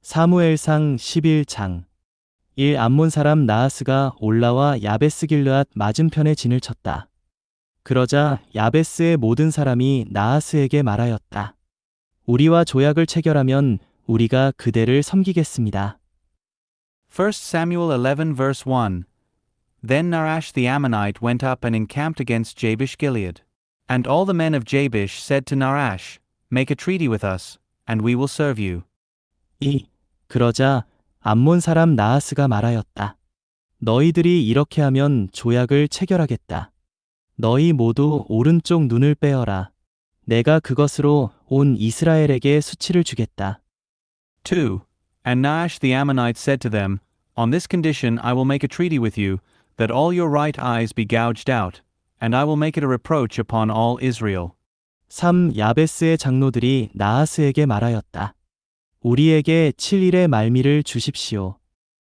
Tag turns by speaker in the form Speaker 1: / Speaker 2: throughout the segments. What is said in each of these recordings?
Speaker 1: 사무엘상 11장 1. 암몬 사람 나하스가 올라와 야베스 길르앗 맞은편에 진을 쳤다. 그러자 야베스의 모든 사람이 나하스에게 말하였다. 우리와 조약을 체결하면 우리가 그대를 섬기겠습니다.
Speaker 2: 1 Samuel 11 verse 1. Then Nahash the Ammonite went up and encamped against Jabesh Gilead. And all the men of Jabesh said to Nahash, Make a treaty with us, and we will serve you.
Speaker 1: 2. 그러자 암몬 사람 나하스가 말하였다. 너희들이 이렇게 하면 조약을 체결하겠다. 너희 모두 오른쪽 눈을 빼어라. 내가 그것으로 온 이스라엘에게 수치를 주겠다.
Speaker 2: 2. And Nahash the Ammonite said to them, On this condition I will make a treaty with you, that all your right eyes be gouged out, and I will make it a reproach upon all Israel.
Speaker 1: 3. 야베스의 장로들이 나하스에게 말하였다. 우리에게 7일의 말미를 주십시오.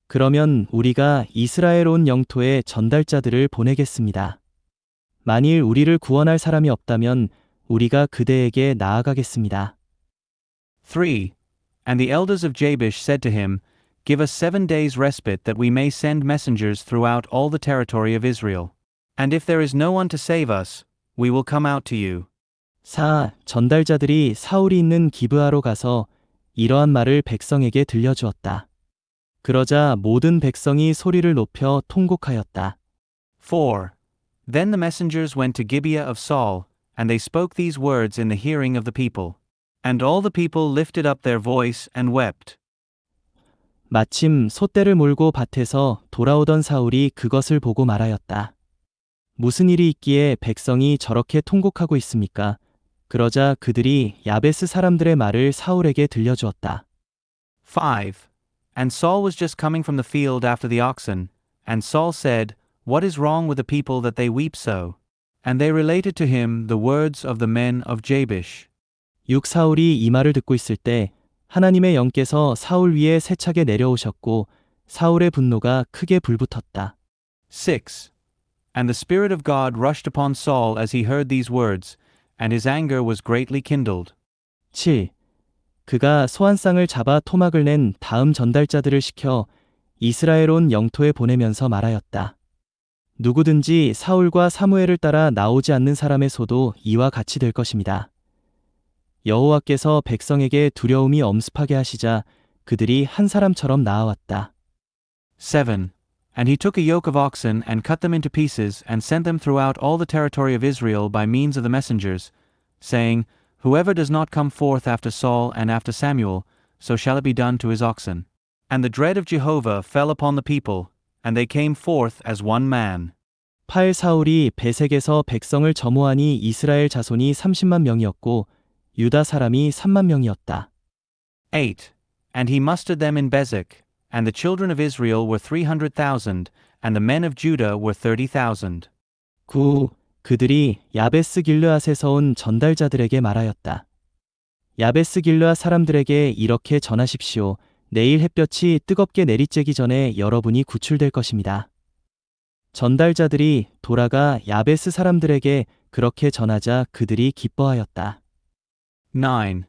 Speaker 1: 그러면 우리가 이스라엘 온 영토에 전달자들을 보내겠습니다. 만일 우리를 구원할 사람이 없다면 우리가 그대에게 나아가겠습니다.
Speaker 2: 3. And the elders of Jabesh said to him, Give us 7 days respite that we may send messengers throughout all the territory of Israel. And if there is no one to save us, we will come out to you.
Speaker 1: 4. 전달자들이 사울이 있는 기브아로 가서 이러한 말을 백성에게 들려주었다. 그러자 모든 백성이 소리를 높여 통곡하였다.
Speaker 2: 4. Then the messengers went to Gibeah of Saul, and they spoke these words in the hearing of the people. And all the people lifted up their voice and wept.
Speaker 1: 마침 솥대를 몰고 밭에서 돌아오던 사울이 그것을 보고 말하였다. 무슨 일이 있기에 백성이 저렇게 통곡하고 있습니까? 그러자 그들이 야베스 사람들의 말을 사울에게 들려주었다.
Speaker 2: 5. And Saul was just coming from the field after the oxen, and Saul said, What is wrong with the people that they weep so? And they related to him the words of the men of Jabesh.
Speaker 1: 6. 사울이 이 말을 듣고 있을 때 하나님의 영께서 사울 위에 세차게 내려오셨고 사울의 분노가 크게 불붙었다.
Speaker 2: 6. And the Spirit of God rushed upon Saul as he heard these words, and his anger was greatly kindled.
Speaker 1: 7. 그가 소환상을 잡아 토막을 낸 다음 전달자들을 시켜 이스라엘 온 영토에 보내면서 말하였다. 누구든지 사울과 사무엘을 따라 나오지 않는 사람의 소도 이와 같이 될 것입니다. 여호와께서 백성에게 두려움이 엄습하게 하시자 그들이 한 사람처럼 나아왔다.
Speaker 2: 7. And he took a yoke of oxen and cut them into pieces and sent them throughout all the territory of Israel by means of the messengers, saying, Whoever does not come forth after Saul and after Samuel, so shall it be done to his oxen. And the dread of Jehovah fell upon the people, and they came forth as one man.
Speaker 1: 8. 사울이 베색에서 백성을 점호하니 이스라엘 자손이 30만 명이었고 유다 사람이 3만 명이었다.
Speaker 2: 8. And he mustered them in Bezek, and the children of Israel were 300,000, and the men of Judah were 30,000.
Speaker 1: 9. 그들이 야베스 길르앗에서 온 전달자들에게 말하였다. 야베스 길르앗 사람들에게 이렇게 전하십시오. 내일 햇볕이 뜨겁게 내리쬐기 전에 여러분이 구출될 것입니다. 전달자들이 돌아가 야베스 사람들에게 그렇게 전하자 그들이 기뻐하였다.
Speaker 2: 9.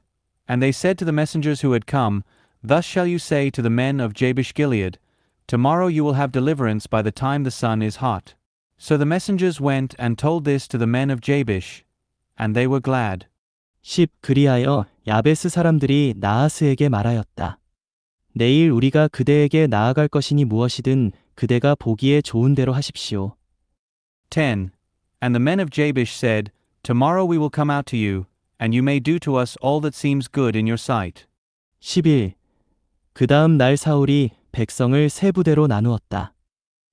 Speaker 2: And they said to the messengers who had come, Thus shall you say to the men of Jabesh Gilead, Tomorrow you will have deliverance by the time the sun is hot. So the messengers went and told this to the men of Jabesh, and they were glad.
Speaker 1: 10. 그리하여 야베스 사람들이 나하스에게 말하였다. 내일 우리가 그대에게 나아갈 것이니 무엇이든 그대가 보기에 좋은 대로 하십시오.
Speaker 2: 10. And the men of Jabesh said, Tomorrow we will come out to you, and you may do to us all that seems good in your sight.
Speaker 1: 11. 그 다음 날 사울이 백성을 세 부대로 나누었다.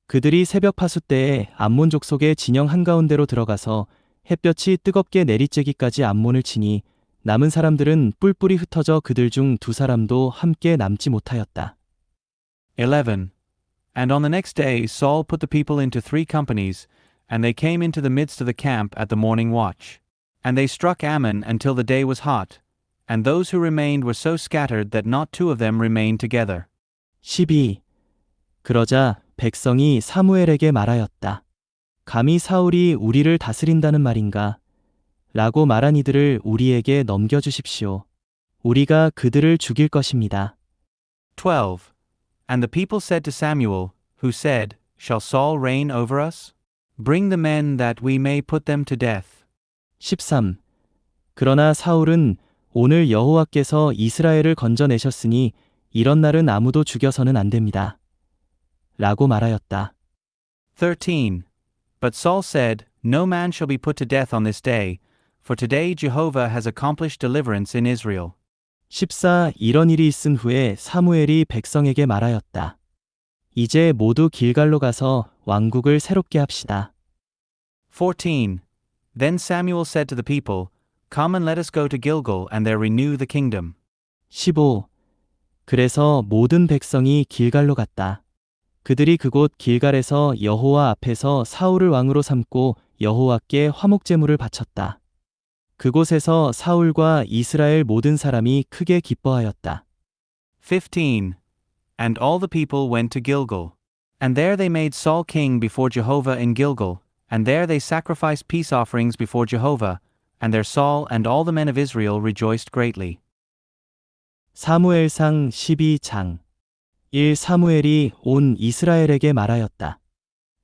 Speaker 1: 그들이 새벽 파수 때에 암몬 족속의 진영 한가운데로 들어가서 햇볕이 뜨겁게 내리쬐기까지 암몬을 치니 남은 사람들은 뿔뿔이 흩어져 그들 중 2 사람도 함께 남지 못하였다.
Speaker 2: 11. And on the next day Saul put the people into 3 companies, and they came into the midst of the camp at the morning watch. And they struck Ammon until the day was hot, and those who remained were so scattered that not 2 of them remained together.
Speaker 1: 12. 그러자 백성이 사무엘에게 말하였다. 감히 사울이 우리를 다스린다는 말인가? 라고 말한 이들을 우리에게 넘겨주십시오. 우리가 그들을 죽일 것입니다.
Speaker 2: 12. And the people said to Samuel, who said, Shall Saul reign over us? Bring the men that we may put them to death.
Speaker 1: 13. 그러나 사울은 오늘 여호와께서 이스라엘을 건져내셨으니 이런 날은 아무도 죽여서는 안 됩니다. 라고 말하였다.
Speaker 2: 13. But Saul said, No man shall be put to death on this day, for today Jehovah has accomplished deliverance in Israel.
Speaker 1: 14. 이런 일이 있은 후에 사무엘이 백성에게 말하였다. 이제 모두 길갈로 가서 왕국을 새롭게 합시다.
Speaker 2: 14. Then Samuel said to the people, Come and let us go to Gilgal and there renew the kingdom.
Speaker 1: 15. 그래서 모든 백성이 길갈로 갔다. 그들이 그곳 길갈에서 여호와 앞에서 사울을 왕으로 삼고 여호와께 화목제물을 바쳤다. 그곳에서 사울과 이스라엘 모든 사람이 크게 기뻐하였다.
Speaker 2: 15. And all the people went to Gilgal. And there they made Saul king before Jehovah in Gilgal, and there they sacrificed peace offerings before Jehovah, and there Saul and all the men of Israel rejoiced greatly.
Speaker 1: 사무엘상 12장 1. 사무엘이 온 이스라엘에게 말하였다.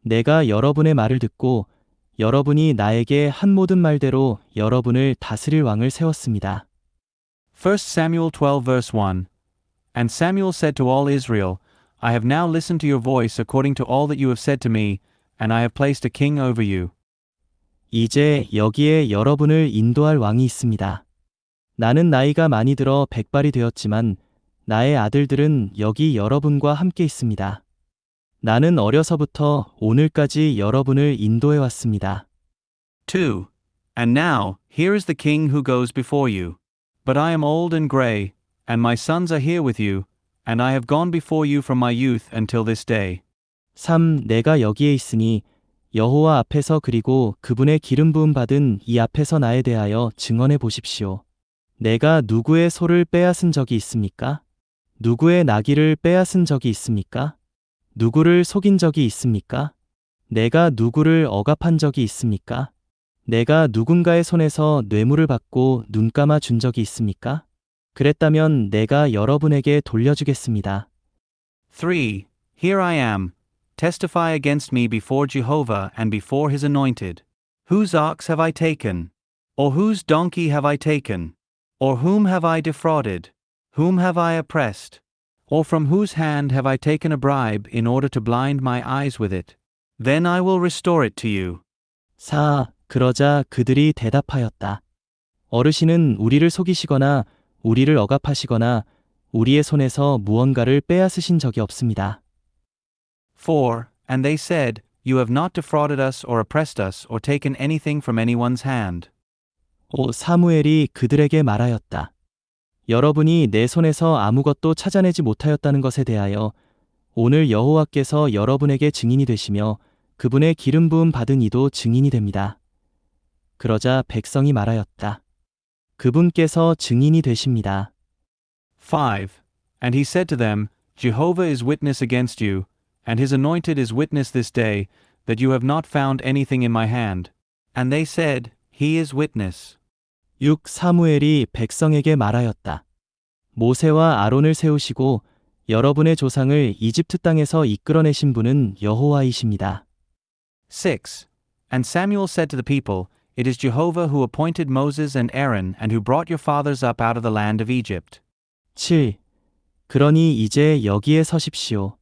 Speaker 1: 내가 여러분의 말을 듣고 여러분이 나에게 한 모든 말대로 여러분을 다스릴 왕을 세웠습니다.
Speaker 2: 1 Samuel 12 verse 1. And Samuel said to all Israel, I have now listened to your voice according to all that you have said to me, and I have placed a king over you.
Speaker 1: 이제 여기에 여러분을 인도할 왕이 있습니다. 나는 나이가 많이 들어 백발이 되었지만 나의 아들들은 여기 여러분과 함께 있습니다. 나는 어려서부터 오늘까지 여러분을 인도해 왔습니다.
Speaker 2: 2. And now, here is the king who goes before you. But I am old and grey, and my sons are here with you, and I have gone before you from my youth until this day.
Speaker 1: 3. 내가 여기에 있으니 여호와 앞에서 그리고 그분의 기름 부음 받은 이 앞에서 나에 대하여 증언해 보십시오. 내가 누구의 소를 빼앗은 적이 있습니까? 누구의 나귀를 빼앗은 적이 있습니까? 누구를 속인 적이 있습니까? 내가 누구를 억압한 적이 있습니까? 내가 누군가의 손에서 뇌물을 받고 눈 감아 준 적이 있습니까? 그랬다면 내가 여러분에게 돌려주겠습니다.
Speaker 2: 3. Here I am. Testify against me before Jehovah and before his anointed. Whose ox have I taken? Or whose donkey have I taken? Or whom have I defrauded? Whom have I oppressed? Or from whose hand have I taken a bribe in order to blind my eyes with it? Then I will restore it to you.
Speaker 1: 4. 그러자 그들이 대답하였다. 어르신은 우리를 속이시거나 우리를 억압하시거나 우리의 손에서 무언가를 빼앗으신 적이 없습니다.
Speaker 2: 4. And they said, You have not defrauded us or oppressed us or taken anything from anyone's hand.
Speaker 1: 5. 사무엘이 그들에게 말하였다. 여러분이 내 손에서 아무것도 찾아내지 못하였다는 것에 대하여 오늘 여호와께서 여러분에게 증인이 되시며 그분의 기름 부음 받은 이도 증인이 됩니다. 그러자 백성이 말하였다. 그분께서 증인이 되십니다.
Speaker 2: 5. And he said to them, Jehovah is witness against you, and his anointed is witness this day, that you have not found anything in my hand. And they said, He is witness.
Speaker 1: 6. 사무엘이 백성에게 말하였다. 모세와 아론을 세우시고 여러분의 조상을 이집트 땅에서 이끌어내신 분은 여호와이십니다.
Speaker 2: 6. And Samuel said to the people, It is Jehovah who appointed Moses and Aaron and who brought your fathers up out of the land of Egypt.
Speaker 1: 7. 그러니 이제 여기에 서십시오.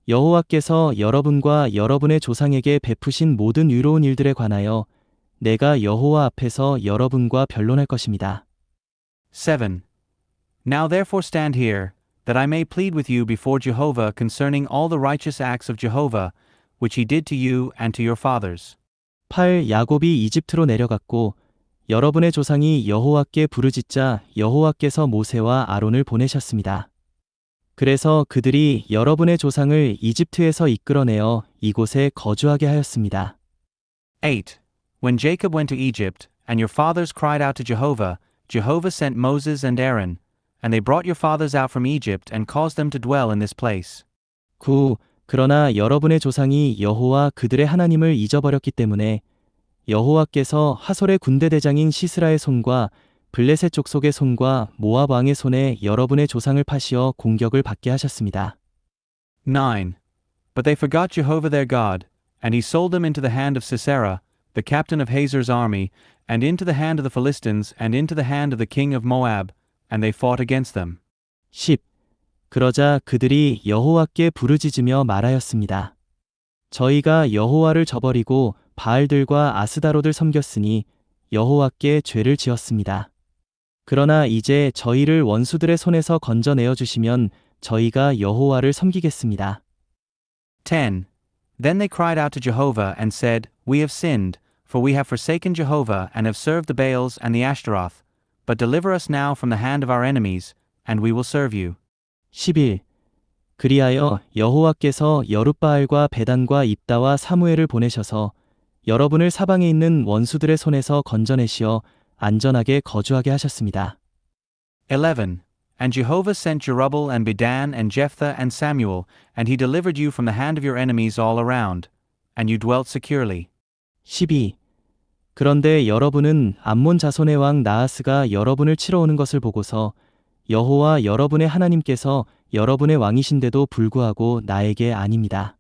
Speaker 1: 여호와께서 여러분과 여러분의 조상에게 베푸신 모든 의로운 일들에 관하여 내가 여호와 앞에서 여러분과 변론할 것입니다.
Speaker 2: 7. Now therefore stand here, that I may plead with you before Jehovah concerning all the righteous acts of Jehovah, which he did to you and to your fathers.
Speaker 1: 8. 야곱이 이집트로 내려갔고 여러분의 조상이 여호와께 부르짖자 여호와께서 모세와 아론을 보내셨습니다. 그래서 그들이 여러분의 조상을 이집트에서 이끌어내어 이곳에 거주하게 하였습니다.
Speaker 2: 8. When Jacob went to Egypt, and your fathers cried out to Jehovah, Jehovah sent Moses and Aaron, and they brought your fathers out from Egypt and caused them to dwell in this place.
Speaker 1: 9. 그러나 여러분의 조상이 여호와 그들의 하나님을 잊어버렸기 때문에 여호와께서 하솔의 군대 대장인 시스라의 손과 블레셋 족속의 손과 모압 왕의 손에 여러분의 조상을 파시어 공격을 받게 하셨습니다.
Speaker 2: 9. But they forgot Jehovah their God, and he sold them into the hand of Sisera, the captain of Hazor's army, and into the hand of the Philistines, and into the hand of the king of Moab, and they fought against them.
Speaker 1: 10. 그러자 그들이 여호와께 부르짖으며 말하였습니다. 저희가 여호와를 저버리고 바알들과 아스다롯을 섬겼으니 여호와께 죄를 지었습니다. 그러나 이제 저희를 원수들의 손에서 건져내어 주시면 저희가 여호와를 섬기겠습니다.
Speaker 2: 10. Then they cried out to Jehovah and said, We have sinned, for we have forsaken Jehovah and have served the Baals and the Ashtaroth. But deliver us now from the hand of our enemies, and we will serve you.
Speaker 1: 11. 그리하여 여호와께서 여룻바알과 베단과 입다와 사무엘을 보내셔서 여러분을 사방에 있는 원수들의 손에서 건져내시어 안전하게 거주하게 하셨습니다.
Speaker 2: 11. And Jehovah sent Jerubbaal and Bedan and Jephthah and Samuel, and he delivered you from the hand of your enemies all around, and you dwelt securely.
Speaker 1: 12. 그런데 여러분은 암몬 자손의 왕 나하스가 여러분을 치러 오는 것을 보고서 여호와 여러분의 하나님께서 여러분의 왕이신데도 불구하고 나에게 아닙니다.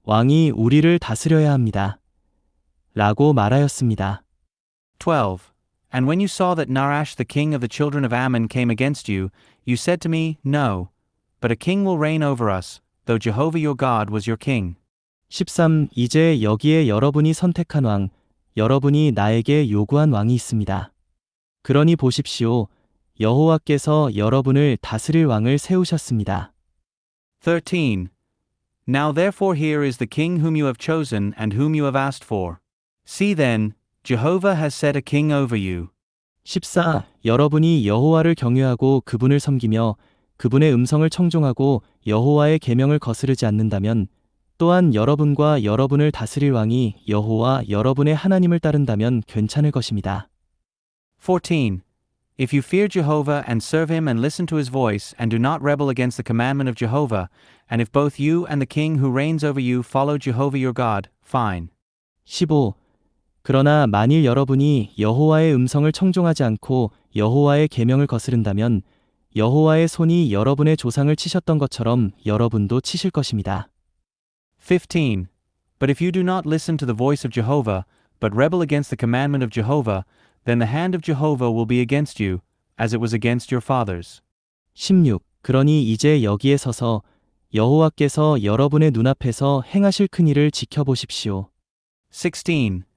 Speaker 1: 왕이 우리를 다스려야 합니다. 라고 말하였습니다.
Speaker 2: 12. And when you saw that Nahash the king of the children of Ammon came against you, you said to me, No, but a king will reign over us, though Jehovah your God was your king.
Speaker 1: 13. 이제 여기에 여러분이 선택한 왕, 여러분이 나에게 요구한 왕이 있습니다. 그러니 보십시오. 여호와께서 여러분을 다스릴 왕을 세우셨습니다.
Speaker 2: 13. Now therefore here is the king whom you have chosen and whom you have asked for. See then, Jehovah has set a king over you.
Speaker 1: 14. 여러분이 여호와를 경외하고 그분을 섬기며 그분의 음성을 청종하고 여호와의 계명을 거스르지 않는다면 또한 여러분과 여러분을 다스릴 왕이 여호와 여러분의 하나님을 따른다면 괜찮을 것입니다.
Speaker 2: 14. If you fear Jehovah and serve him and listen to his voice and do not rebel against the commandment of Jehovah, and if both you and the king who reigns over you follow Jehovah your God, fine.
Speaker 1: 15. 그러나 만일 여러분이 여호와의 음성을 청종하지 않고 여호와의 계명을 거스른다면 여호와의 손이 여러분의 조상을 치셨던 것처럼 여러분도 치실 것입니다.
Speaker 2: 15. But if you do not listen to the voice of Jehovah, but rebel against the commandment of Jehovah, then the hand of Jehovah will be against you, as it was against your fathers.
Speaker 1: 16. 그러니 이제 여기에 서서 여호와께서 여러분의 눈앞에서 행하실 큰 일을 지켜보십시오.
Speaker 2: 16.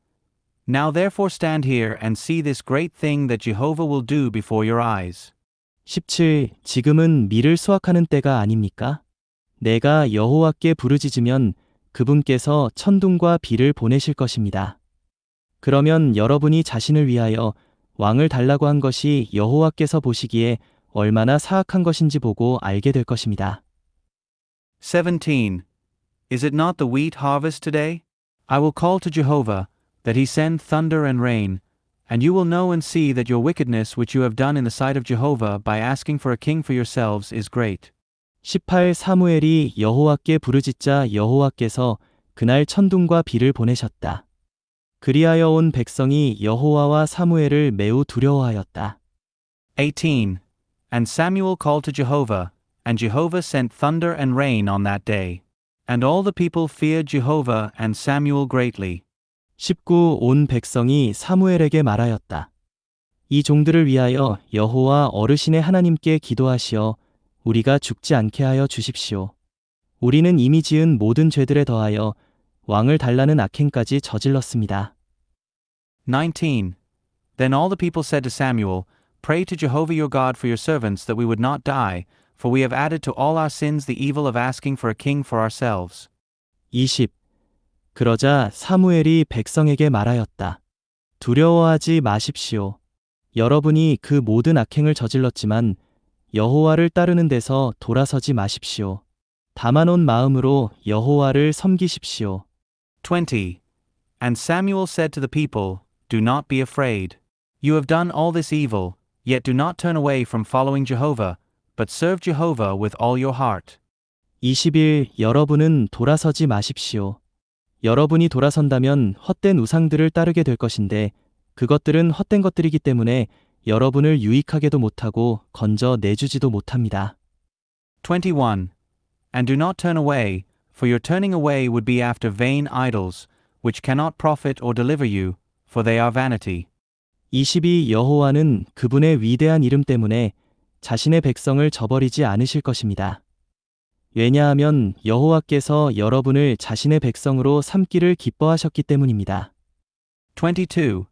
Speaker 2: Now therefore stand here and see this great thing that Jehovah will do before your eyes.
Speaker 1: 17. 지금은 밀을 수확하는 때가 아닙니까? 내가 여호와께 부르짖으면 그분께서 천둥과 비를 보내실 것입니다. 그러면 여러분이 자신을 위하여 왕을 달라고 한 것이 여호와께서 보시기에 얼마나 사악한 것인지 보고 알게 될 것입니다.
Speaker 2: 17. Is it not the wheat harvest today? I will call to Jehovah, that he send thunder and rain, and you will know and see that your wickedness which you have done in the sight of Jehovah by asking for a king for yourselves is great.
Speaker 1: 18. 사무엘이 여호와께 부르짖자 여호와께서 그날 천둥과 비를 보내셨다. 그리하여 온 백성이 여호와와 사무엘을 매우 두려워하였다.
Speaker 2: 18. And Samuel called to Jehovah, and Jehovah sent thunder and rain on that day. And all the people feared Jehovah and Samuel greatly.
Speaker 1: 19. 온 백성이 사무엘에게 말하였다. 이 종들을 위하여 여호와 어르신의 하나님께 기도하시어 우리가 죽지 않게 하여 주십시오. 우리는 이미 지은 모든 죄들에 더하여 왕을 달라는 악행까지 저질렀습니다.
Speaker 2: 19. Then all the people said to Samuel, Pray to Jehovah your God for your servants that we would not die, for we have added to all our sins the evil of asking for a king for ourselves.
Speaker 1: 20. 그러자 사무엘이 백성에게 말하였다. 두려워하지 마십시오. 여러분이 그 모든 악행을 저질렀지만 여호와를 따르는 데서 돌아서지 마십시오. 다만 온 마음으로 여호와를 섬기십시오.
Speaker 2: 20. And Samuel said to the people, Do not be afraid. You have done all this evil, yet do not turn away from following Jehovah, but serve Jehovah with all your heart.
Speaker 1: 21. 여러분은 돌아서지 마십시오. 여러분이 돌아선다면 헛된 우상들을 따르게 될 것인데 그것들은 헛된 것들이기 때문에 여러분을 유익하게도 못하고 건져 내주지도 못합니다.
Speaker 2: 21. And do not turn away, for your turning away would be after vain idols, which cannot profit or deliver you, for they are vanity.
Speaker 1: 22. 여호와는 그분의 위대한 이름 때문에 자신의 백성을 저버리지 않으실 것입니다. 왜냐하면 여호와께서 여러분을 자신의 백성으로 삼기를 기뻐하셨기 때문입니다.
Speaker 2: 22.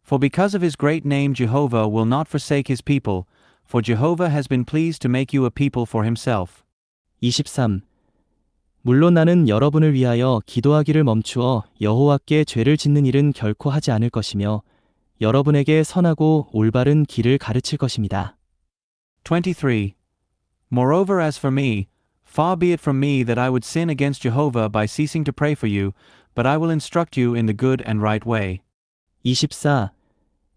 Speaker 2: For because of his great name Jehovah will not forsake his people, for Jehovah has been pleased to make you a people for himself.
Speaker 1: 23. 물론 나는 여러분을 위하여 기도하기를 멈추어 여호와께 죄를 짓는 일은 결코 하지 않을 것이며 여러분에게 선하고 올바른 길을 가르칠 것입니다.
Speaker 2: 23. Moreover, as for me, far be it from me that I would sin against Jehovah by ceasing to pray for you, but I will instruct you in the good and right way.
Speaker 1: 24.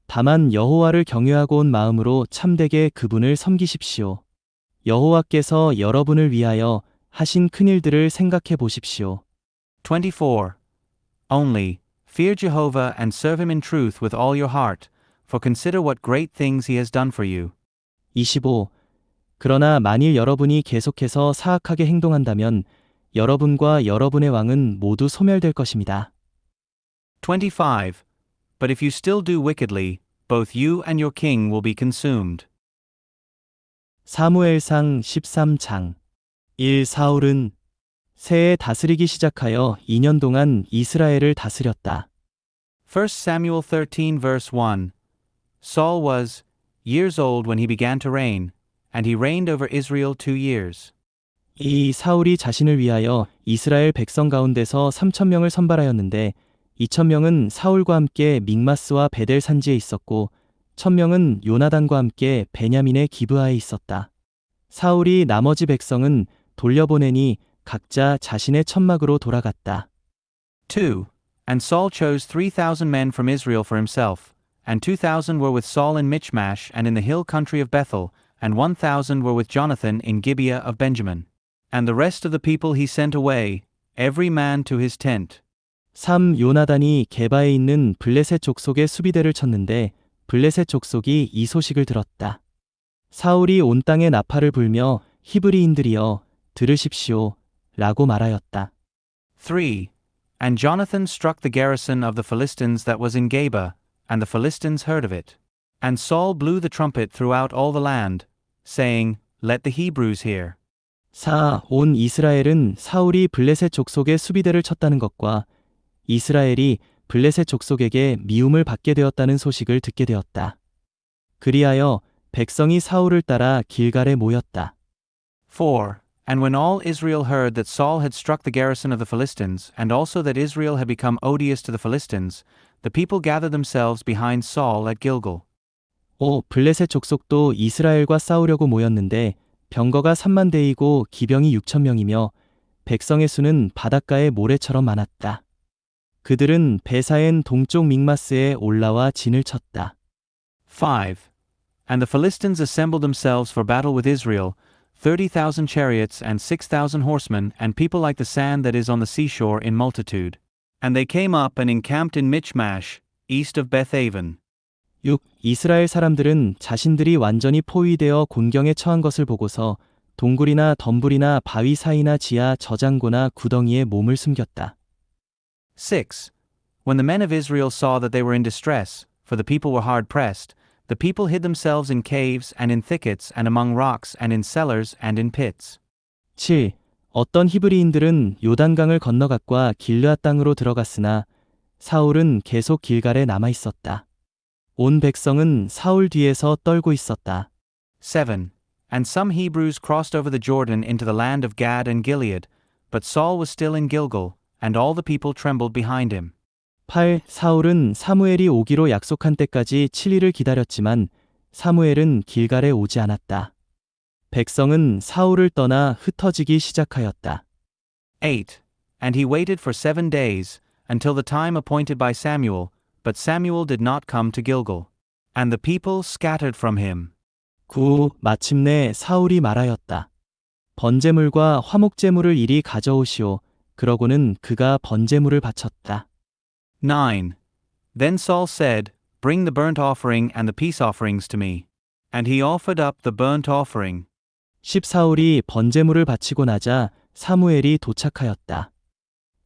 Speaker 1: 다만 여호와를 경외하고 온 마음으로 참되게 그분을 섬기십시오. 여호와께서 여러분을 위하여 하신 큰 일들을 생각해 보십시오.
Speaker 2: 24. Only, fear Jehovah and serve him in truth with all your heart, for consider what great things he has done for you.
Speaker 1: 25. 그러나 만일 여러분이 계속해서 사악하게 행동한다면 여러분과 여러분의 왕은 모두 소멸될 것입니다.
Speaker 2: 25. But if you still do wickedly, both you and your king will be consumed.
Speaker 1: 사무엘상 13장 1. 사울은 새해 다스리기 시작하여 2년 동안 이스라엘을 다스렸다.
Speaker 2: 1 Samuel 13 verse 1. Saul was years old when he began to reign, and he reigned over Israel 2 years.
Speaker 1: 이 사울이 자신을 위하여 이스라엘 백성 가운데서 3,000명을 선발하였는데 2,000명은 사울과 함께 믹마스와 베델 산지에 있었고 1,000명은 요나단과 함께 베냐민의 기브아에 있었다. 사울이 나머지 백성은 돌려보내니 각자 자신의 천막으로 돌아갔다.
Speaker 2: 2. And Saul chose 3,000 men from Israel for himself, and 2,000 were with Saul in Michmash and in the hill country of Bethel, and 1,000 were with Jonathan in Gibeah of Benjamin. And the rest of the people he sent away, every man to his tent.
Speaker 1: 3. 요나단이 게바에 있는 블레셋 족속의 수비대를 쳤는데 블레셋 족속이 이 소식을 들었다. 사울이 온 땅에 나팔을 불며 히브리인들이여 들으십시오 라고 말하였다.
Speaker 2: 3. And Jonathan struck the garrison of the Philistines that was in Geba, and the Philistines heard of it. And Saul blew the trumpet throughout all the land, saying, Let the Hebrews hear.
Speaker 1: 4. 온 이스라엘은 사울이 블레셋 족속의 수비대를 쳤다는 것과 이스라엘이 블레셋 족속에게 미움을 받게 되었다는 소식을 듣게 되었다. 그리하여 백성이 사울을 따라 길갈에 모였다.
Speaker 2: 4. And when all Israel heard that Saul had struck the garrison of the Philistines, and also that Israel had become odious to the Philistines, the people gathered themselves behind Saul at Gilgal.
Speaker 1: 5. 블레셋 족속도 이스라엘과 싸우려고 모였는데 병거가 3만 대이고 기병이 6천 명이며 백성의 수는 바닷가의 모래처럼 많았다. 그들은 베사엔 동쪽 믹마스에 올라와 진을 쳤다.
Speaker 2: 5. And the Philistines assembled themselves for battle with Israel, 30,000 chariots and 6,000 horsemen, and people like the sand that is on the seashore in multitude. And they came up and encamped in Michmash, east of Bethaven.
Speaker 1: 6. 이스라엘 사람들은 자신들이 완전히 포위되어 곤경에 처한 것을 보고서 동굴이나 덤불이나 바위 사이나 지하 저장고나 구덩이에 몸을 숨겼다.
Speaker 2: 6. When the men of Israel saw that they were in distress, for the people were hard pressed, the people hid themselves in caves and in thickets and among rocks and in cellars and in pits.
Speaker 1: 7. 어떤 히브리인들은 요단강을 건너갔과 길르앗 땅으로 들어갔으나 사울은 계속 길갈에 남아 있었다. 온 백성은 사울 뒤에서 떨고 있었다.
Speaker 2: 7. And some Hebrews crossed over the Jordan into the land of Gad and Gilead, but Saul was still in Gilgal, and all the people trembled behind him.
Speaker 1: 8. 사울은 사무엘이 오기로 약속한 때까지 7일을 기다렸지만 사무엘은 길갈에 오지 않았다. 백성은 사울을 떠나 흩어지기 시작하였다.
Speaker 2: 8. And he waited for 7 days, until the time appointed by Samuel, but Samuel did not come to Gilgal. And the people scattered from him.
Speaker 1: 9. 마침내 사울이 말하였다. 번제물과 화목제물을 이리 가져오시오. 그러고는 그가 번제물을 바쳤다.
Speaker 2: 9. Then Saul said, Bring the burnt offering and the peace offerings to me. And he offered up the burnt offering.
Speaker 1: 10 사울이 번제물을 바치고 나자 사무엘이 도착하였다.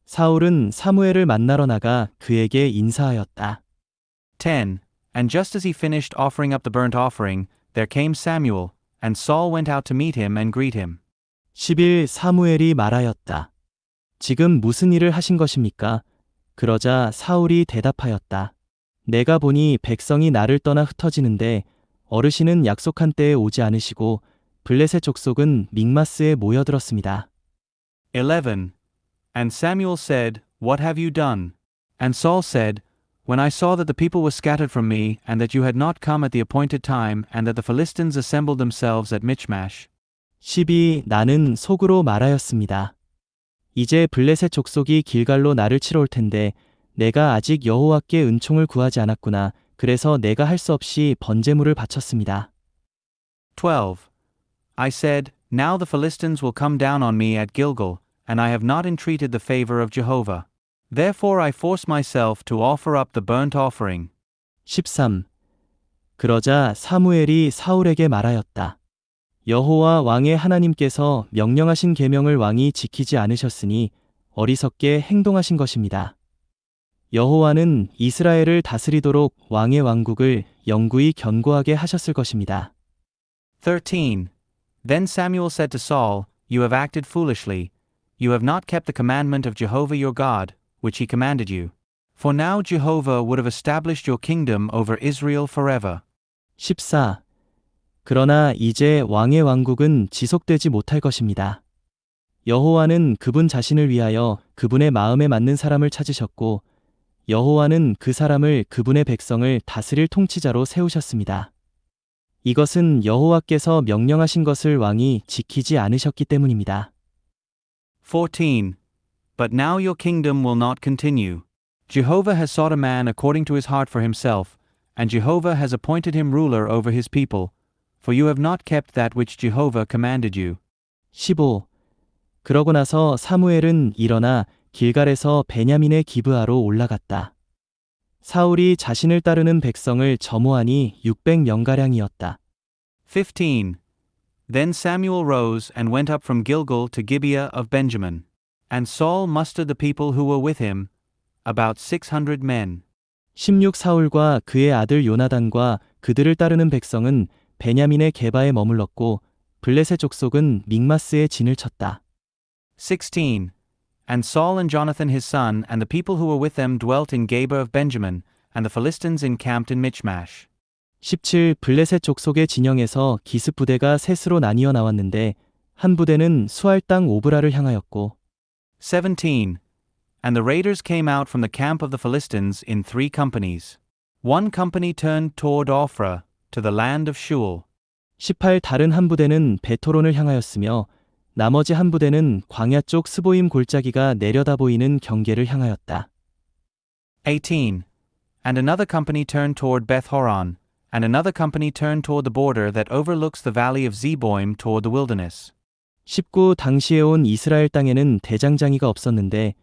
Speaker 1: 사울은 사무엘을 만나러 나가 그에게 인사하였다.
Speaker 2: 10. And just as he finished offering up the burnt offering, there came Samuel, and Saul went out to meet him and greet him.
Speaker 1: 11 사무엘이 말하였다. 지금 무슨 일을 하신 것입니까? 그러자 사울이 대답하였다. 내가 보니 백성이 나를 떠나 흩어지는데 어르신은 약속한 때에 오지 않으시고 블레셋 족속은 믹마스에 모여들었습니다.
Speaker 2: 11. And Samuel said, What have you done? And Saul said, When I saw that the people were scattered from me, and that you had not come at the appointed time, and that the Philistines assembled themselves at Michmash.
Speaker 1: 12 나는 속으로 말하였습니다. 이제 블레셋 족속이 길갈로 나를 치러 올 텐데 내가 아직 여호와께 은총을 구하지 않았구나. 그래서 내가 할 수 없이 번제물을 바쳤습니다.
Speaker 2: 12. I said, Now the Philistines will come down on me at Gilgal, and I have not entreated the favor of Jehovah. Therefore I force myself to offer up the burnt offering.
Speaker 1: 13 그러자 사무엘이 사울에게 말하였다. 여호와 왕의 하나님께서 명령하신 계명을 왕이 지키지 않으셨으니 어리석게 행동하신 것입니다. 여호와는 이스라엘을 다스리도록 왕의 왕국을 영구히 견고하게 하셨을 것입니다.
Speaker 2: 13. Then Samuel said to Saul, You have acted foolishly. You have not kept the commandment of Jehovah your God, which he commanded you. For now Jehovah would have established your kingdom over Israel forever.
Speaker 1: 14 그러나 이제 왕의 왕국은 지속되지 못할 것입니다. 여호와는 그분 자신을 위하여 그분의 마음에 맞는 사람을 찾으셨고 여호와는 그 사람을 그분의 백성을 다스릴 통치자로 세우셨습니다. 이것은 여호와께서 명령하신 것을 왕이 지키지 않으셨기 때문입니다.
Speaker 2: 14. But now your kingdom will not continue. Jehovah has sought a man according to his heart for himself, and Jehovah has appointed him ruler over his people, for you have not kept that which Jehovah commanded you.
Speaker 1: 15 그러고 나서 사무엘은 일어나 길갈에서 베냐민의 기브아로 올라갔다. 사울이 자신을 따르는 백성을 점호하니 600명가량이었다.
Speaker 2: 15. Then Samuel rose and went up from Gilgal to Gibeah of Benjamin. And Saul mustered the people who were with him, about 600 men.
Speaker 1: 16 사울과 그의 아들 요나단과 그들을 따르는 백성은 베냐민의 게바에 머물렀고 블레셋 족속은 믹마스에 진을 쳤다.
Speaker 2: 16. And Saul and Jonathan his son and the people who were with them dwelt in Geba of Benjamin, and the Philistines encamped in Michmash.
Speaker 1: 17 블레셋 족속의 진영에서 기습 부대가 셋으로 나뉘어 나왔는데 한 부대는 수알 땅 오브라를 향하였고
Speaker 2: 17. And the raiders came out from the camp of the Philistines in 3 companies. One company turned toward Ophrah, to the land of Shual.
Speaker 1: 18 다른 한 부대는 베토론을 향하였으며 나머지 한 부대는 광야 쪽 스보임 골짜기가 내려다 보이는 경계를 향하였다.
Speaker 2: 18. And another company turned toward Beth Horon, and another company turned toward the border that overlooks the valley of Zeboim toward the wilderness.
Speaker 1: 19 당시에 온 이스라엘 땅에는 대장장이가 없었는데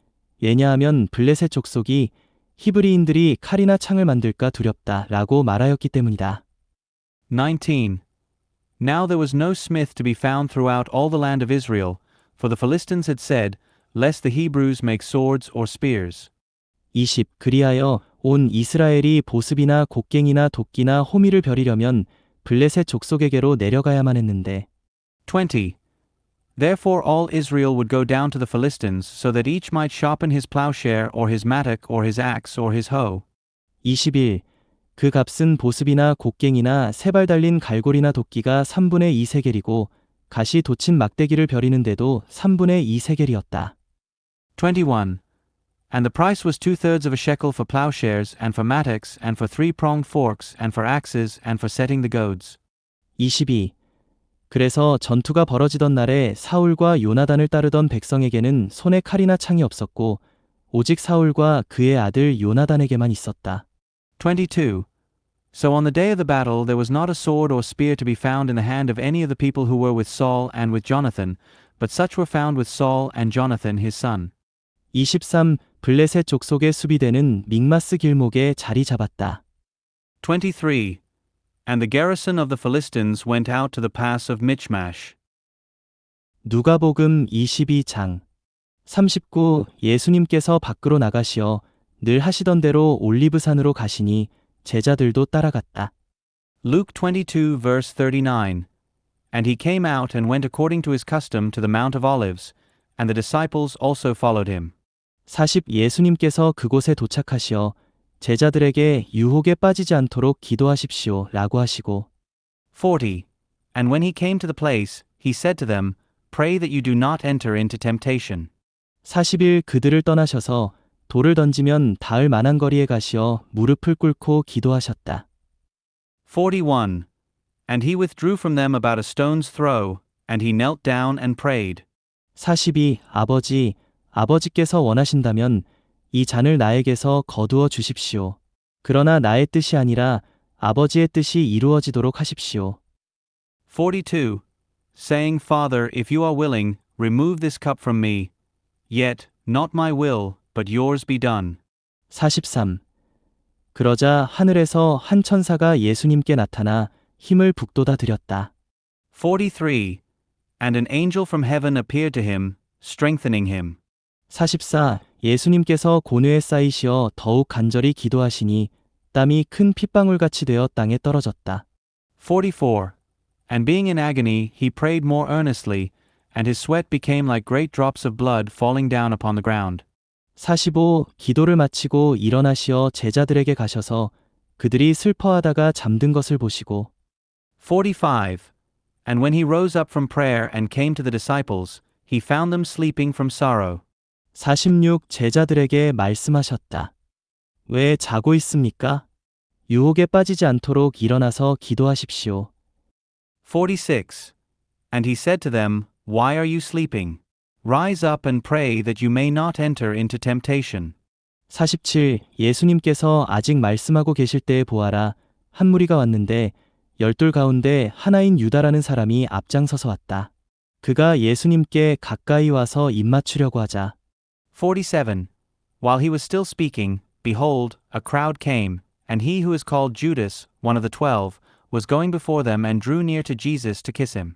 Speaker 1: 왜냐하면 블레셋 족속이 히브리인들이 칼이나 창을 만들까 두렵다 라고 말하였기 때문이다.
Speaker 2: 19. Now there was no smith to be found throughout all the land of Israel, for the Philistines had said, Lest the Hebrews make swords or spears.
Speaker 1: 20 그리하여 온 이스라엘이 보습이나 곡괭이나 도끼나 호미를 벼리려면 블레셋 족속에게로 내려가야만 했는데
Speaker 2: 20. Therefore all Israel would go down to the Philistines, so that each might sharpen his plowshare or his mattock or his axe or his hoe.
Speaker 1: 21 그 값은 보습이나 곡괭이나 세발 달린 갈고리나 도끼가 3분의 2 세겔이고 가시 돋친 막대기를 벼리는데도 3분의 2 세겔이었다.
Speaker 2: 21. And the price was 2/3 of a shekel for plowshares, and for mattocks, and for 3-pronged forks, and for axes, and for setting the goads.
Speaker 1: 22 그래서 전투가 벌어지던 날에 사울과 요나단을 따르던 백성에게는 손에 칼이나 창이 없었고 오직 사울과 그의 아들 요나단에게만 있었다.
Speaker 2: 22. So on the day of the battle there was not a sword or spear to be found in the hand of any of the people who were with Saul and with Jonathan, but such were found with Saul and Jonathan his son.
Speaker 1: 23 블레셋 족속의 수비대는 믹마스 길목에 자리 잡았다.
Speaker 2: 23. And the garrison of the Philistines went out to the pass of Michmash.
Speaker 1: 누가복음 22장 39. 예수님께서 밖으로 나가시어 늘 하시던 대로 올리브산으로 가시니 제자들도 따라갔다.
Speaker 2: Luke 22 verse 39. And he came out and went according to his custom to the Mount of Olives, and the disciples also followed him.
Speaker 1: 40. 예수님께서 그곳에 도착하시어 제자들에게 유혹에 빠지지 않도록 기도하십시오 라고 하시고
Speaker 2: 40. And when he came to the place, he said to them, Pray that you do not enter into temptation.
Speaker 1: 41. 그들을 떠나셔서 돌을 던지면 닿을 만한 거리에 가시어 무릎을 꿇고 기도하셨다.
Speaker 2: 41. And he withdrew from them about a stone's throw, and he knelt down and prayed.
Speaker 1: 42. 아버지께서 원하신다면 이 잔을 나에게서 거두어 주십시오. 그러나 나의 뜻이 아니라 아버지의 뜻이 이루어지도록 하십시오.
Speaker 2: 42. Saying, Father, if you are willing, remove this cup from me. Yet, not my will, but yours be done.
Speaker 1: 43. 그러자 하늘에서 한 천사가 예수님께 나타나 힘을 북돋아 드렸다.
Speaker 2: 43. And an angel from heaven appeared to him, strengthening him.
Speaker 1: 44. 예수님께서 고뇌에 쌓이시어 더욱 간절히 기도하시니 땀이 큰 핏방울같이 되어 땅에 떨어졌다.
Speaker 2: 44. And being in agony, he prayed more earnestly, and his sweat became like great drops of blood falling down upon the ground.
Speaker 1: 45. 기도를 마치고 일어나시어 제자들에게 가셔서 그들이 슬퍼하다가 잠든 것을 보시고
Speaker 2: 45. And when he rose up from prayer and came to the disciples, he found them sleeping from sorrow.
Speaker 1: 46. 제자들에게 말씀하셨다. 왜 자고 있습니까? 유혹에 빠지지 않도록 일어나서 기도하십시오.
Speaker 2: 46. And he said to them, Why are you sleeping? Rise up and pray that you may not enter into temptation.
Speaker 1: 47. 예수님께서 아직 말씀하고 계실 때에 보아라. 한 무리가 왔는데 열둘 가운데 하나인 유다라는 사람이 앞장서서 왔다. 그가 예수님께 가까이 와서 입맞추려고 하자
Speaker 2: 47. While he was still speaking, behold, a crowd came, and he who is called Judas, one of the 12, was going before them and drew near to Jesus to kiss him.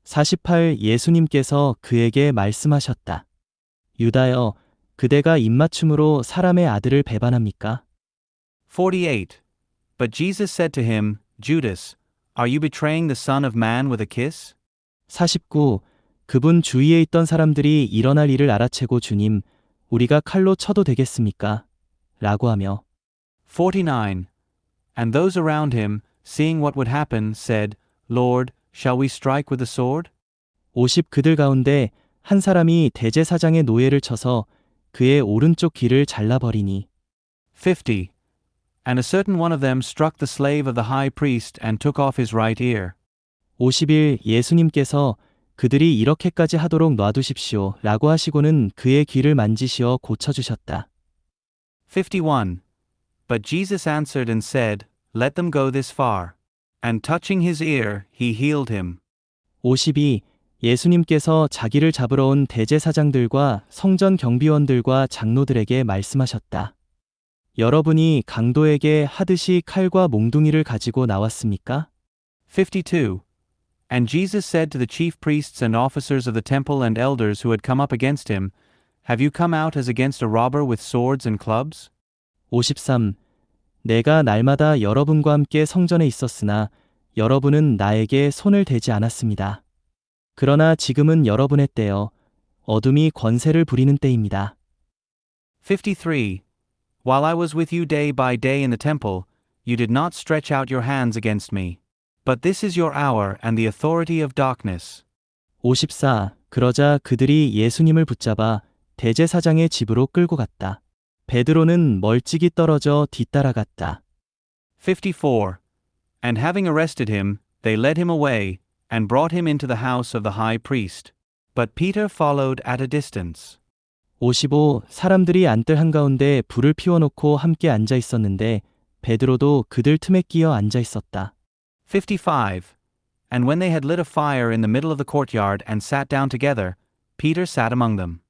Speaker 1: 48. 예수님께서 그에게 말씀하셨다. 유다여, 그대가 입맞춤으로 사람의 아들을 배반합니까?
Speaker 2: 48. But Jesus said to him, Judas, are you betraying the Son of Man with a kiss?
Speaker 1: 49. 그분 주위에 있던 사람들이 일어날 일을 알아채고 주님, 우리가 칼로 쳐도 되겠습니까? 라고 하며
Speaker 2: 49. And those around him, seeing what would happen, said, Lord, shall we strike with the sword?
Speaker 1: 50. 그들 가운데 한 사람이 대제사장의 노예를 쳐서 그의 오른쪽 귀를 잘라버리니
Speaker 2: 50. And a certain one of them struck the slave of the high priest and took off his right ear.
Speaker 1: 51. 예수님께서 그들이 이렇게까지 하도록 놔두십시오 라고 하시고는 그의 귀를 만지시어 고쳐주셨다.
Speaker 2: 51. But Jesus answered and said, Let them go this far. And touching his ear, he healed him.
Speaker 1: 52. 예수님께서 자기를 잡으러 온 대제사장들과 성전 경비원들과 장로들에게 말씀하셨다. 여러분이 강도에게 하듯이 칼과 몽둥이를 가지고 나왔습니까?
Speaker 2: 52. And Jesus said to the chief priests and officers of the temple and elders who had come up against him, Have you come out as against a robber with swords and clubs?
Speaker 1: 53. 내가 날마다 여러분과 함께 성전에 있었으나 여러분은 나에게 손을 대지 않았습니다. 그러나 지금은 여러분의 때요, 어둠이 권세를 부리는 때입니다.
Speaker 2: 53. While I was with you day by day in the temple, you did not stretch out your hands against me. But this is your hour and the authority of darkness.
Speaker 1: 54. 그러자 그들이 예수님을 붙잡아 대제사장의 집으로 끌고 갔다. 베드로는 멀찍이 떨어져 뒤따라갔다.
Speaker 2: 54. And having arrested him, they led him away, and brought him into the house of the high priest. But Peter followed at a distance.
Speaker 1: 55. 사람들이 안뜰 한가운데 불을 피워놓고 함께 앉아 있었는데 베드로도 그들 틈에 끼어 앉아 있었다.
Speaker 2: 55. And when they had lit a fire in the middle of the courtyard and sat down together, Peter sat among them.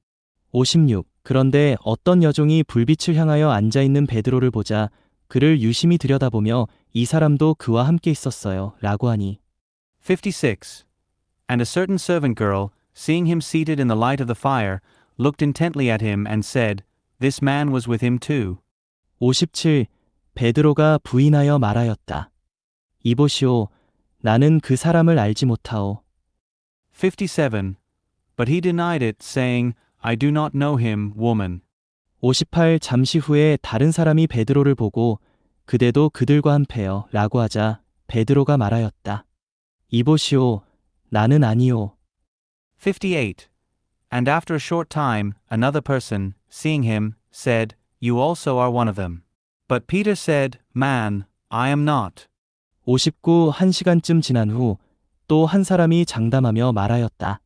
Speaker 1: 56. 그런데 어떤 여종이 불빛을 향하여 앉아 있는 베드로를 보자 그를 유심히 들여다보며 이 사람도 그와 함께 있었어요. 라고 하니
Speaker 2: 56. And a certain servant girl, seeing him seated in the light of the fire, looked intently at him and said, This man was with him too.
Speaker 1: 57. 베드로가 부인하여 말하였다. 이보시오, 나는 그 사람을 알지 못하오.
Speaker 2: 57. But he denied it, saying, I do not know him, woman.
Speaker 1: 58. 잠시 후에 다른 사람이 베드로를 보고 그대도 그들과 한패여 라고 하자 베드로가 말하였다. 이보시오, 나는 아니오.
Speaker 2: 58. And after a short time, another person, seeing him, said, You also are one of them. But Peter said, Man, I am not.
Speaker 1: 59. 1시간쯤 지난 후 또 한 사람이 장담하며 말하였다.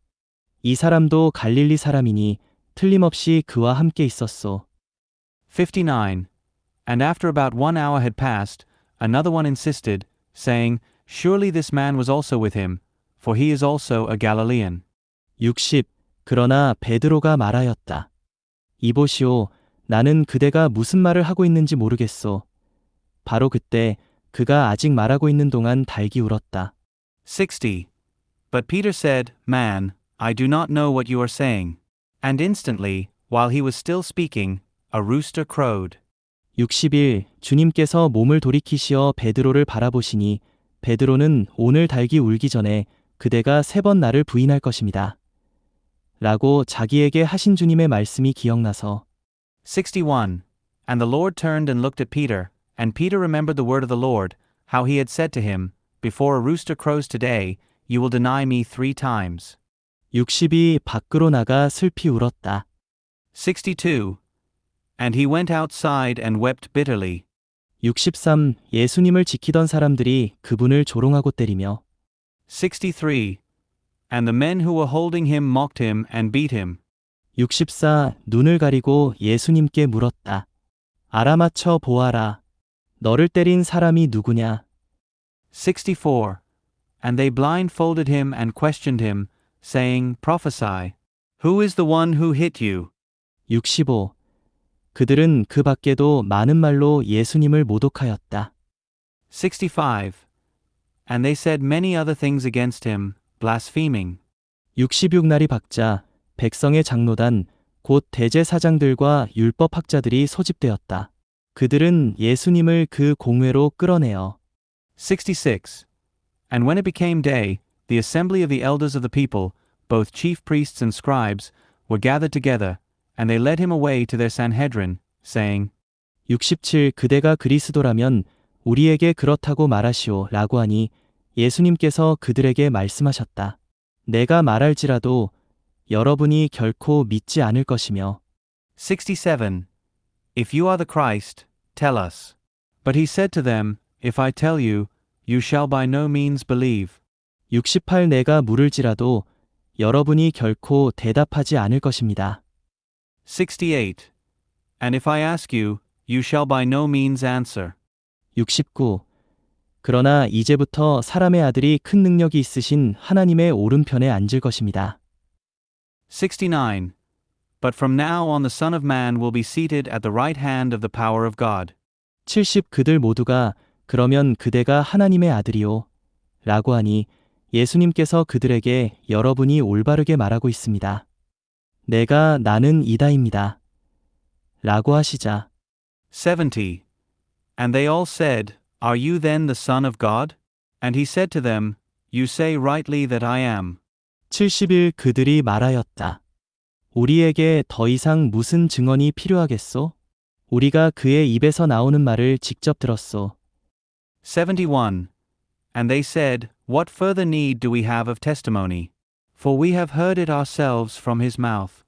Speaker 1: 이 사람도 갈릴리 사람이니 틀림없이 그와 함께 있었소.
Speaker 2: 59. And after about 1 hour had passed, another one insisted, saying, Surely this man was also with him, for he is also a Galilean.
Speaker 1: 60. 그러나 베드로가 말하였다. 이보시오, 나는 그대가 무슨 말을 하고 있는지 모르겠소. 바로 그때 그가 아직 말하고 있는 동안 닭이 울었다.
Speaker 2: 60. But Peter said, Man, I do not know what you are saying. And instantly, while he was still speaking, a rooster crowed.
Speaker 1: 61. 주님께서 몸을 돌이키시어 베드로를 바라보시니 베드로는 오늘 닭이 울기 전에 그대가 3번 나를 부인할 것입니다. 라고 자기에게 하신 주님의 말씀이 기억나서
Speaker 2: 61. And the Lord turned and looked at Peter, and Peter remembered the word of the Lord, how he had said to him, Before a rooster crows today, you will deny me 3 times.
Speaker 1: 62. 밖으로 나가 슬피 울었다.
Speaker 2: 62. And he went outside and wept bitterly.
Speaker 1: 63. 예수님을 지키던 사람들이 그분을 조롱하고 때리며
Speaker 2: 63. And the men who were holding him mocked him and beat him.
Speaker 1: 64. 눈을 가리고 예수님께 물었다. 알아맞혀 보아라. 너를 때린 사람이 누구냐?
Speaker 2: 64. And they blindfolded him and questioned him, saying, Prophesy. Who is the one who hit you?
Speaker 1: 65. 그들은 그 밖에도 많은 말로 예수님을 모독하였다.
Speaker 2: 65. And they said many other things against him, blaspheming.
Speaker 1: 66날이 박자 백성의 장로단 곧 대제사장들과 율법학자들이 소집되었다. 그들은 예수님을 그 공회로 끌어내어
Speaker 2: 66. And when it became day, the assembly of the elders of the people, both chief priests and scribes, were gathered together, and they led him away to their Sanhedrin, saying,
Speaker 1: 67. 그대가 그리스도라면 우리에게 그렇다고 말하시오 라고 하니 예수님께서 그들에게 말씀하셨다. 내가 말할지라도 여러분이 결코 믿지 않을 것이며
Speaker 2: 67. If you are the Christ, tell us. But he said to them, If I tell you, you shall by no means believe.
Speaker 1: 68. 내가 물을지라도 여러분이 결코 대답하지 않을 것입니다.
Speaker 2: 68. And if I ask you, you shall by no means answer.
Speaker 1: 69. 그러나 이제부터 사람의 아들이 큰 능력이 있으신 하나님의 오른편에 앉을 것입니다.
Speaker 2: 69. But from now on the Son of Man will be seated at the right hand of the power of God.
Speaker 1: 70. 그들 모두가 그러면 그대가 하나님의 아들이요 라고 하니 예수님께서 그들에게 여러분이 올바르게 말하고 있습니다. 내가 나는 이다입니다. 라고 하시자
Speaker 2: 70. And they all said, Are you then the Son of God? And he said to them, You say rightly that I am.
Speaker 1: 70일 그들이 말하였다. 우리에게 더 이상 무슨 증언이 필요하겠소? 우리가 그의 입에서 나오는 말을 직접 들었소.
Speaker 2: 71. And they said, What further need do we have of testimony? For we have heard it ourselves from his mouth.